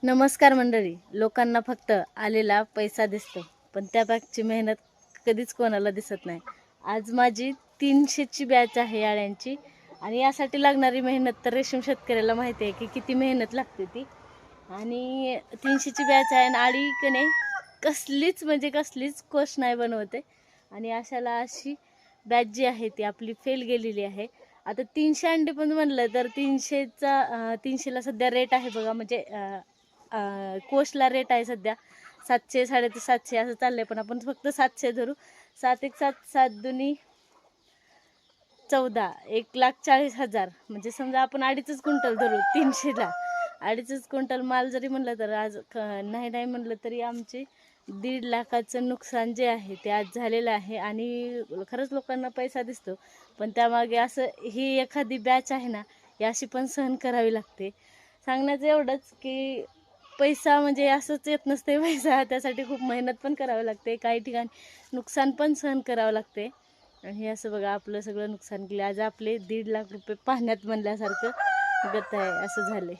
नमस्कार मंडळी. लोकांना फक्त आलेला पैसा दिसतो, पण त्यापाठची मेहनत कधीच कोणाला दिसत नाही. आज माझी 300ची बॅच आहे याळ्यांची आणि यासाठी लागणारी मेहनत तर रेशीम शेतकऱ्याला माहिती आहे की किती मेहनत लागते ती. आणि 300ची बॅच आहे आणि आळी कने कसलीच म्हणजे कसलीच कोश नाही बनवते. आणि अशाला अशी बॅच जी आहे ती आपली फेल गेलेली आहे. आता 300 अंडे पण म्हणलं तर 300ला सध्या रेट आहे बघा. म्हणजे कोशला रेट आहे सध्या 700 750 असं चाललंय, पण आपण फक्त 700 धरू. 7 1 7 7 दुनी 14, 1,40,000 म्हणजे समजा आपण 2.5 क्विंटल धरू 300ला. 2.5 क्विंटल माल जरी म्हणलं तर आज नाही नाही म्हणलं तरी आमचे 1.5 लाखाचं नुकसान जे आहे ते आज झालेलं आहे. आणि खरंच लोकांना पैसा दिसतो, पण त्यामागे असं ही एखादी बॅच आहे ना, ही अशी पण सहन करावी लागते. सांगण्याचं एवढंच की पैसा म्हणजे असंच येत नसते. पैसा त्यासाठी खूप मेहनत पण करावी लागते, काही ठिकाणी नुकसान पण सहन करावं लागते. आणि हे असं बघा आपलं सगळं नुकसान केलं. आज आपले 1.5 लाख रुपये पाण्यात म्हणल्यासारखं गत आहे, असं झाले.